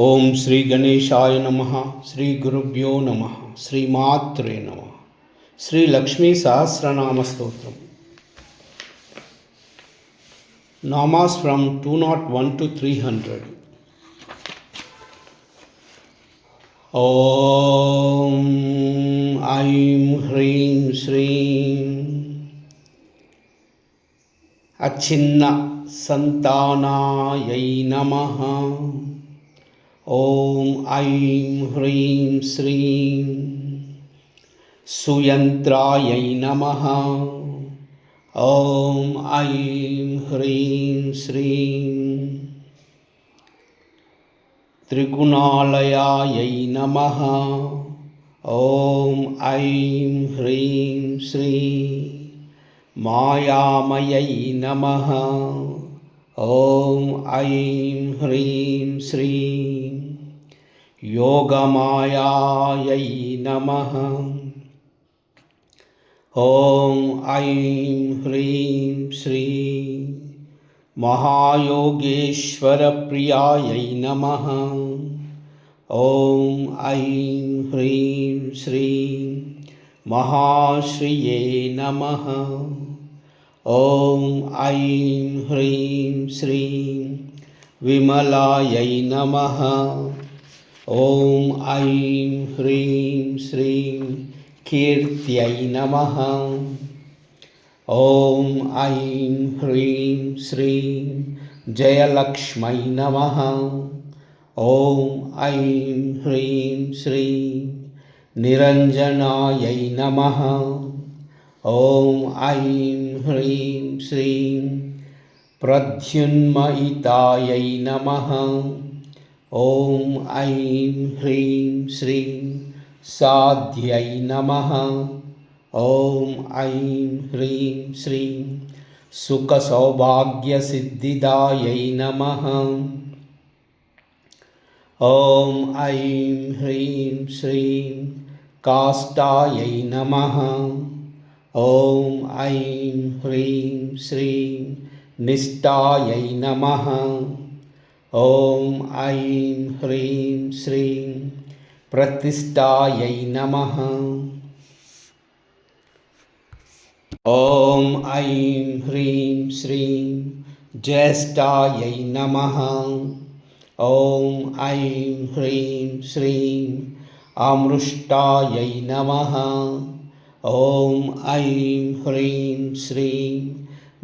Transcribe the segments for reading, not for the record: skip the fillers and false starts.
ఓం శ్రీ గణేశాయ నమః. శ్రీ గురుభ్యో నమః. శ్రీమాత్రే నమః. శ్రీ లక్ష్మీ సహస్రనామ స్తోత్రం. Namas from 201 to 300. ఓం ఐం హ్రీం శ్రీం అచ్ఛిన్న సంతానాయై నమః. ఓం ఐం హ్రీం శ్రీం సుయంత్రాయై నమః. ఓం ఐం హ్రీం శ్రీం త్రిగుణాలయాయై నమః. ఓం ఐం హ్రీం శ్రీం మాయామయై నమః. ఓం ఐం హ్రీం శ్రీం యోగమాయాయై నమః. ఓం ఐం హ్రీం శ్రీం మహాయోగేశ్వరప్రియాయై నమః. ఓం ఐం హ్రీం శ్రీం మహాశ్రియే నమః. ఓం ఐం హ్రీం శ్రీం విమలాయై నమః. ఓం ఐం హ్రీం శ్రీం కీర్త్యై నమః. ఓం ఐం హ్రీం శ్రీం జయలక్ష్మై నమః. ఓం ఐం హ్రీం శ్రీం నిరంజనాయై నమః. ఓం ఐం హ్రీం శ్రీం ప్రద్యున్మయితాయై నమః. ఓం ఐం హ్రీం శ్రీం సాధ్యై నమః. ఓం ఐం హ్రీం శ్రీం సుఖసౌభాగ్యసిద్ధిదాయై నమః. ఓం ఐం హ్రీం శ్రీం కాష్టాయై నమః. ఓం ఐం హ్రీం శ్రీం నిష్టాయై నమః. ఓం ఐం హ్రీం శ్రీం ప్రతిష్టాయై నమః. ఓం ఐం హ్రీం శ్రీం జ్యేష్ఠాయై నమః. ఓం ఐం హ్రీం శ్రీం అమృష్టాయై నమః. ఓం ఐం హ్రీం శ్రీం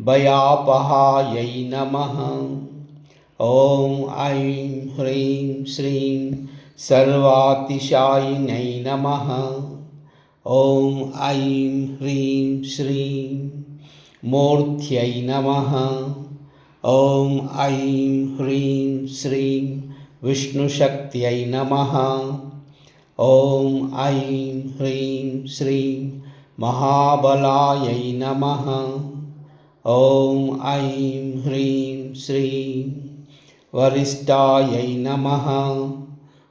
భయాపహాయై నమః. ఓం ఐం హ్రీం శ్రీం సర్వాతిశాయిన్యై నమః. ఓం ఐం హ్రీం శ్రీం మూర్త్యై నమః. ఓం ఐం హ్రీం శ్రీం విష్ణుశక్త్యై నమః. ఓం ఐం హ్రీం శ్రీం మహాబలాయై నమః. ఓం ఐం హ్రీం శ్రీం వరిష్ఠాయై నమః.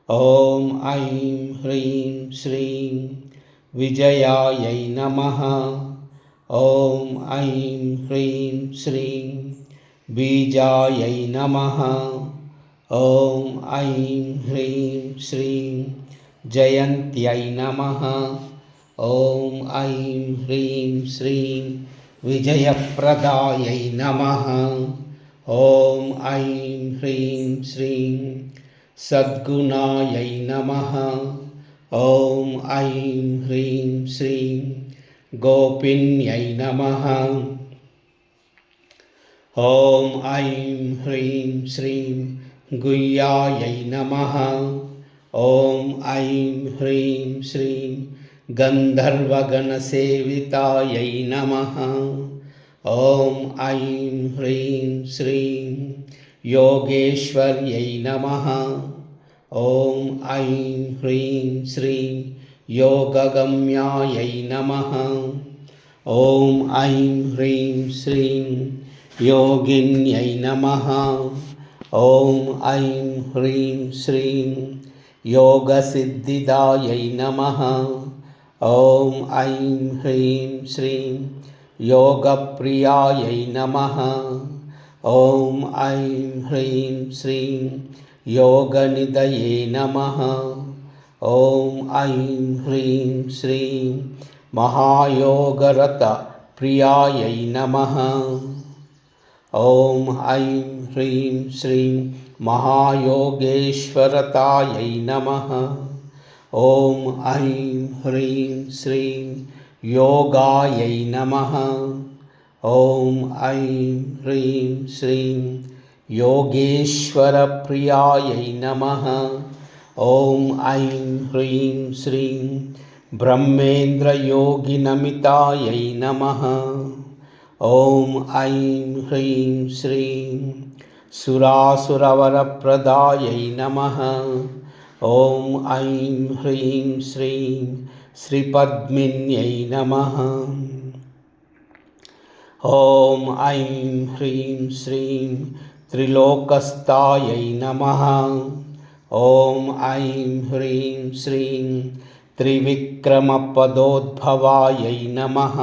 ఓం ఐం హ్రీం శ్రీం విజయాయై నమః. ఓం ఐం హ్రీం శ్రీం బీజాయై నమః. ఓం ఐం హ్రీం శ్రీం జయంత్యై నమః. ఓం ఐం హ్రీం శ్రీం విజయప్రదాయై నమః. ఓం ఐం హ్రీం శ్రీం సద్గుణాయై నమః. ఓం ఐం హ్రీం శ్రీం గోపిన్యై నమః. ఓం ఐం హ్రీం శ్రీం గుయ్యాయై నమః. ఓం ఐం హ్రీం శ్రీం గంధర్వగణసేవితాయై నమః. ఓం ఐం హ్రీం శ్రీం యోగేశ్వర్యై నమః. ఓం ఐం హ్రీం శ్రీం యోగగమ్యాయై నమః. ఓం ఐం హ్రీం శ్రీం యోగిన్యై నమః. ఓం ఐం హ్రీం శ్రీం యోగసిద్ధిదాయై నమః. ఓం ఐం హ్రీం శ్రీం యోగప్రియాయై నమః. ॐ ऐं ह्रीं श्रीं योगनिधये नमः। ॐ ऐं ह्रीं श्रीं महायोगरतप्रियायै नमः। ॐ ऐं ह्रीं श्रीं महायोगेश्वरतायै नमः। ॐ ऐं ह्रीं श्रीं योगायै नमः। ॐ ऐं ह्रीं श्रीं योगेश्वरप्रियायै नमः। ॐ ऐं ह्रीं श्रीं ब्रह्मेन्द्रयोगिनमितायै नमः। ॐ ऐं ह्रीं श्रीं सुरासुरवरप्रदायै नमः। ॐ ऐं ह्रीं श्रीं श्रीपद्मिन्यै नमः। ॐ ऐं ह्रीं श्रीं त्रिलोकस्थायै नमः। ॐ ऐं ह्रीं श्रीं त्रिविक्रमपदोद्भवायै नमः।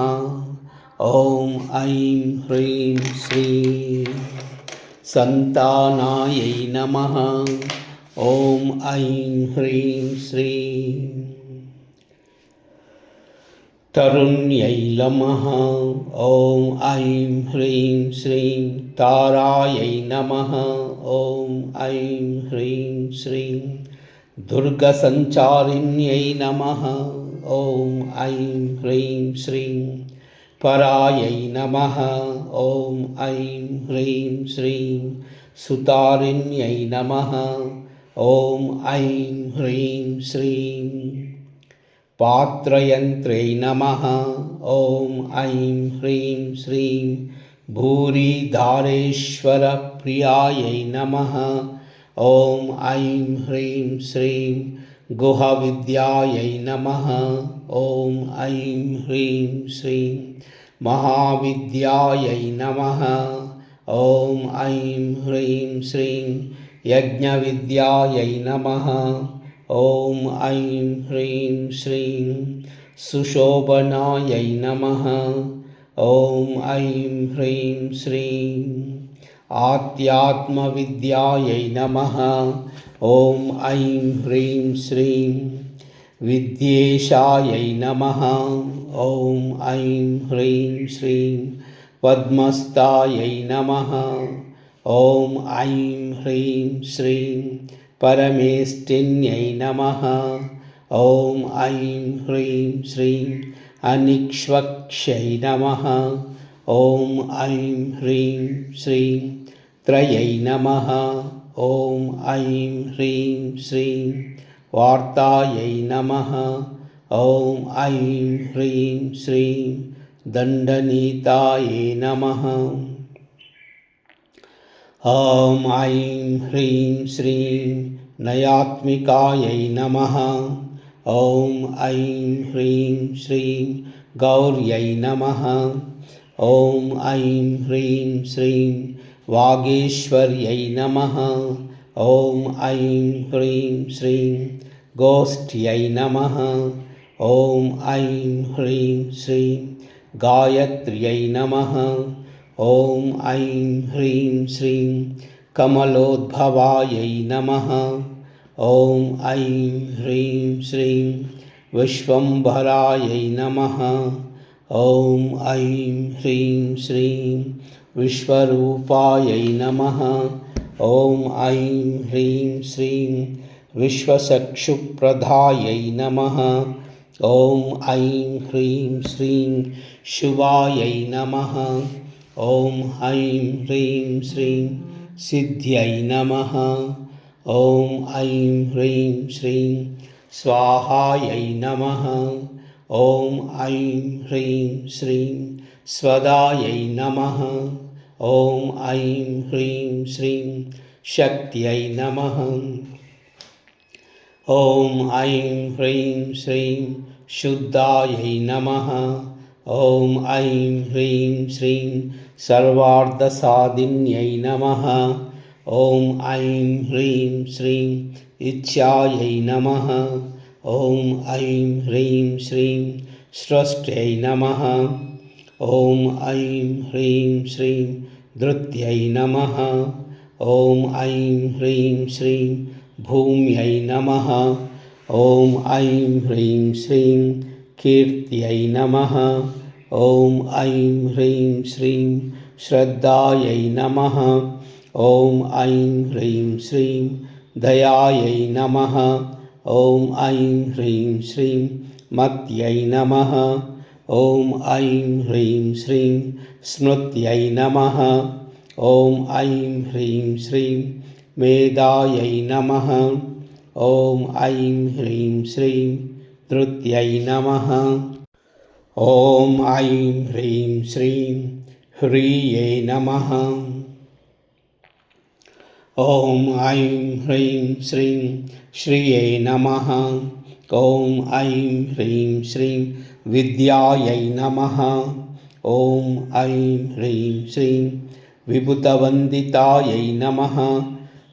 ॐ ऐं ह्रीं श्रीं सन्तानायै नमः। ॐ ऐं ह्रीं श्रीं तरुण्यै नमः। ॐ ऐं ह्रीं श्रीं तारायै नमः। ॐ ऐं ह्रीं श्रीं दुर्गसञ्चारिण्यै नमः। ॐ ऐं ह्रीं श्रीं परायै नमः। ॐ ऐं ह्रीं श्रीं सुतारिण्यै नमः। ॐ ऐं ह्रीं श्रीं पात्रयन्त्रै नमः। ॐ ऐं ह्रीं श्रीं भूरिधारेश्वरप्रियायै नमः। ॐ ऐं ह्रीं श्रीं गुहविद्यायै नमः। ॐ ऐं ह्रीं श्रीं महाविद्यायै नमः। ॐ ऐं ह्रीं श्रीं यज्ञविद्यायै नमः। ॐ ऐं ह्रीं श्रीं सुशोभनायै नमः। ॐ ऐं ह्रीं श्रीं आध्यात्मविद्यायै नमः। ॐ ऐं ह्रीं श्रीं विद्येशायै नमः। ॐ ऐं ह्रीं श्रीं पद्मस्थायै नमः। ॐ ऐं ह्रीं श्रीं परमेष्टिन्यै नमः। ॐ ऐं ह्रीं श्रीं अनिक्ष्वक्ष्यै नमः। ॐ ऐं ह्रीं श्रीं त्रयै नमः। ॐ ऐं ह्रीं श्रीं वार्तायै नमः। ॐ ऐं ह्रीं श्रीं दण्डनीतायै नमः। ॐ ऐं ह्रीं श्रीं नयात्मिकायै नमः। ॐ ऐं ह्रीं श्रीं गौर्यै नमः। ॐ ऐं ह्रीं श्रीं वागीश्वर्यै नमः। ॐ ऐं ह्रीं श्रीं गोष्ठ्यै नमः। ॐ ऐं ह्रीं श्रीं गायत्र्यै नमः। ॐ ऐं ह्रीं श्रीं कमलोद्भवायै नमः। ॐ ऐं ह्रीं श्रीं विश्वम्भरायै नमः। ॐ ऐं ह्रीं श्रीं विश्वरूपायै नमः। ॐ ऐं ह्रीं श्रीं विश्वचक्षुप्रदायै नमः। ॐ ऐं ह्रीं श्रीं शुभायै नमः। ॐ ऐं ह्रीं श्रीं सिद्ध्यै नमः। ॐ ऐं ह्रीं श्रीं स्वाहायै नमः। ॐ ऐं ह्रीं श्रीं स्वदायै नमः। ॐ ऐं ह्रीं श्रीं शक्त्यै नमः। ॐ ऐं ह्रीं श्रीं शुद्धायै नमः। ॐ ऐं ह्रीं श्रीं सर्वार्थसाधिन्यै नमः। ॐ ऐं ह्रीं श्रीं इच्छायै नमः। ॐ ऐं ह्रीं श्रीं स्रष्टै नमः। ॐ ऐं ह्रीं श्रीं धृत्यै नमः। ॐ ऐं ह्रीं श्रीं भूम्यै नमः। ॐ ऐं ह्रीं श्रीं कीर्त्यै नमः। ॐ ऐं ह्रीं श्रीं श्रद्धायै नमः। ॐ ऐं ह्रीं श्रीं दयायै नमः। ॐ ऐं ह्रीं श्रीं मत्यै नमः। ॐ ऐं ह्रीं श्रीं स्मृत्यै नमः। ॐ ऐं ह्रीं श्रीं मेधायै नमः। ॐ ऐं ह्रीं श्रीं धृत्यै नमः। ॐ ऐं ह्रीं श्रीं ह्रीयै नमः। ॐ ऐं ह्रीं श्रीं श्रियै नमः। ॐ ऐं ह्रीं श्रीं विद्यायै नमः। ॐ ऐं ह्रीं श्रीं विभूतवन्दितायै नमः।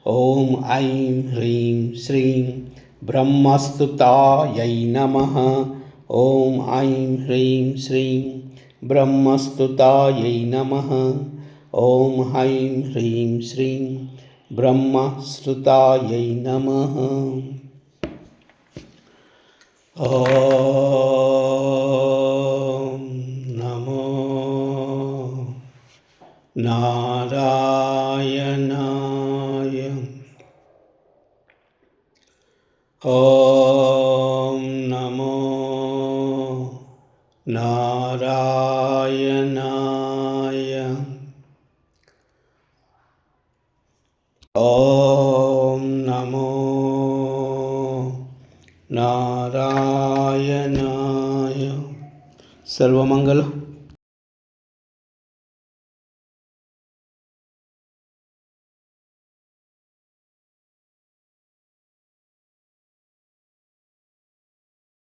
ॐ ऐं ह्रीं श्रीं ब्रह्मस्तुतायै नमः। ॐ ऐं ह्रीं श्रीं ब्रह्मस्तुतायै नमः। ॐ ऐं ह्रीं श्रीं ब्रह्मस्तुतायै नमः। ॐ नमो नारायणाय। ॐ नमो नारायणाय। ॐ नमो नारायणाय। सर्वमंगल।